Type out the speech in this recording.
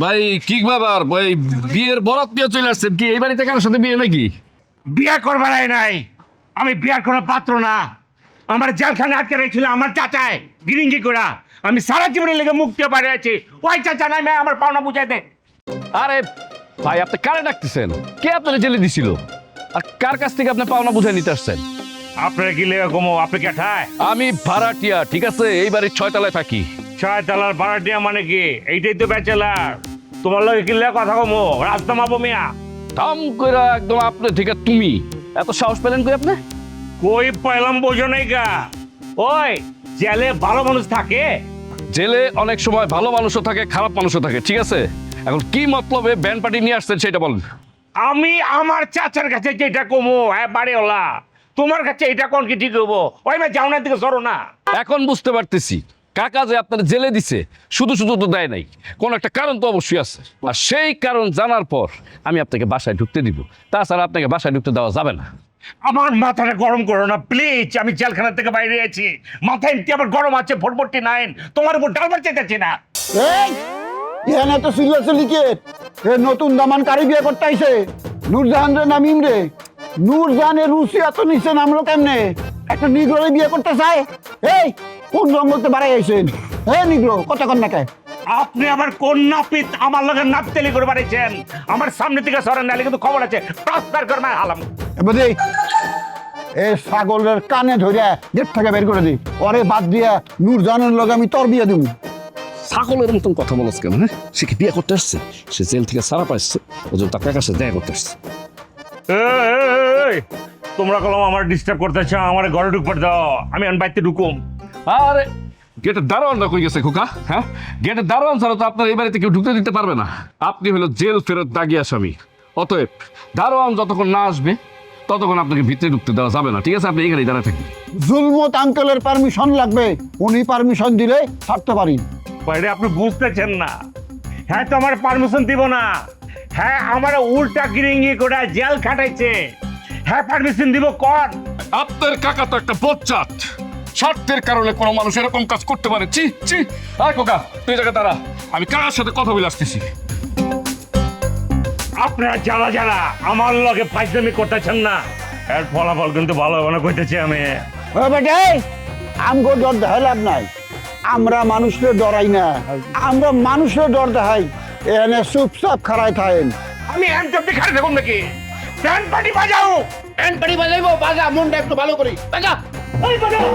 ভাই কি ব্যাপার ভাই, বিয়ের বরাত দিয়ে চলে আসছেন কি? এই বাড়িতে কারোর সাথে বিয়ে নাকি? বিয়ে করবার নাই, আমি বিয়ার কোনো পাত্র না। আমার জেলখানে আটকে রেখেছিল আমার চাচায় গিরিঙ্গি করা। আমি সারা জীবনের লেগে মুক্তি পারে আছি। ওই চাচা নাই আমার পাওনা বুঝাই দে। আরে ভাই, আপনি কারে ডাকতেছেন? কে আপনারা জেলে দিছিল? আর কার কাছ থেকে আপনি পাওনা বুঝে নিতে আসছেন? আপনার কি লেগে কমো? আপনি কে ঠায়? আমি ভাড়াটিয়া, ঠিক আছে? এই বাড়ির 6 তলায় থাকি। 6 তলার ভাড়াটিয়া মানে কি? এইটাই তো ব্যাচেলার। তোমার লগে কি লেগে কথা কমো? রাস্তা মাপো মিয়া। থাম কইরা একদম আপনি ঠিক আছে। তুমি এত সাহস পেলেন কই আপনি? কই পাইলাম বোঝো নাই গা? ওই জেলে ভালো মানুষ থাকে? জেলে অনেক সময় ভালো মানুষও থাকে, খারাপ মানুষও থাকে, ঠিক আছে? এখন কি মতলবে ব্যান্ড পার্টি নিয়ে আসছেন সেটা বলেন। আমি আমার চাচার কাছে যেটা কমো, হ্যাঁ বাড়িওয়ালা, তোমার কাছে এটা কোন কি ঠিক হবো? ওই মা যাও না দিকে সরো না। এখন বুঝতে পারতেছি কাকা যে আপনার জেলে দিছে, শুধু শুধু তো দেয় নাই, কোন একটা কারণ তো অবশ্যই আছে। আর সেই কারণ জানার পর আমি আপনাকে বাসায় ঢুকতে দিব, তাছাড়া আপনাকে বাসায় ঢুকতে দেওয়া যাবে না। আমার মাথাটা গরম করো না প্লিজ। আমি জেলখানা থেকে বাইরে আছি, মাথায় এমনি আমার গরম আছে 449। তোমার উপর ডালবার চাইতেছি না। এই এখানে তো সিরিয়াসলি কে এ নতুন দামান কারি বিয়ে করতে আইছে? নূরজাহান রে নামিম রে। নূরজাহানের রুচি এত নিচে নামলো কেমনে? একটা নিগ্রোরে বিয়ে করতে চায়? এই কোন জঙ্গলতে বাড়াই আইছেন? হ্যাঁ নিগ্রো কথা কন না কে? আপনি আমার কোন নাপিত আমার লগে নাপতেলি করে বাড়িয়েছেন? আমার সামনে থেকে সরেন, নাহলে কিন্তু খবর আছে ট্রান্সফার করে মার হালাম। এবারে এ ছাগলের কানে ধরিয়া গেট থেকে বের করে দি। ওরে বাদ দিয়া নূরজাহানের লগে আমি তোর বিয়ে দিব। ছাগলের মতন কথা বলছ কেন? হ্যাঁ, সে কি বিয়ে করতে আসছে? সে জেল থেকে ছাড়া পাইছে, ওই জন্য তার কাকার সাথে দেখা করতে আসছে। এই, তোমরা কলম আমার ডিস্টার্ব করতেছ, আমার ঘরে ঢুকবার দাও। আমি বাইতে ঢুকুম। আরে গেটের দারোয়ানরা কই গেছে খোকা? হ্যাঁ, গেটের দারোয়ান ছাড়া তো আপনার এই বাড়িতে কেউ ঢুকতে দিতে পারবে না। আপনি হলো জেল ফেরত দাগি আসামি। অতএব দারোয়ান যতক্ষণ না আসবে ততক্ষণ আপনাকে ভিতরে ঢুকতে দেওয়া যাবে না, ঠিক আছে? আপনি এখানেই দাঁড়ায় থাকবেন। জুলমত আঙ্কেলের পারমিশন লাগবে, উনি পারমিশন দিলে ছাড়তে পারি। বাইরে আপনি বুঝতেছেন না। হ্যাঁ তো আমার পারমিশন দিব না। হ্যাঁ আমার উল্টা গিরিঙ্গি করে জেল খাটাইছে। হ্যাঁ পারমিশন দিব কর। আপনার কাকা তো একটা বচ্চাত। স্বার্থের কারণে কোনো মানুষ এরকম কাজ করতে পারে? চি চি। আয় খোকা, তুই জায়গা দাঁড়া, আমি কাকার সাথে কথা বলে আসতেছি। আপনারা যারা যারা আমার লগে ফাইজলামি করতেছেন না, এর ফলাফল কিন্তু ভালো হবে না কইতেছি আমি। ও বেটে আমগো ডর দেখাই লাভ নাই। আমরা মানুষকে ডরাই না, আমরা মানুষের ডর দেখাই। এখানে চুপচাপ খাড়াই থাকেন। আমি এম চপটি খাড়ি থাকুন নাকি? ব্যান্ড পার্টি বাজাও। ব্যান্ড পার্টি বাজাইবো, বাজা মনটা একটু ভালো করি বাজা। ওই বাজাও।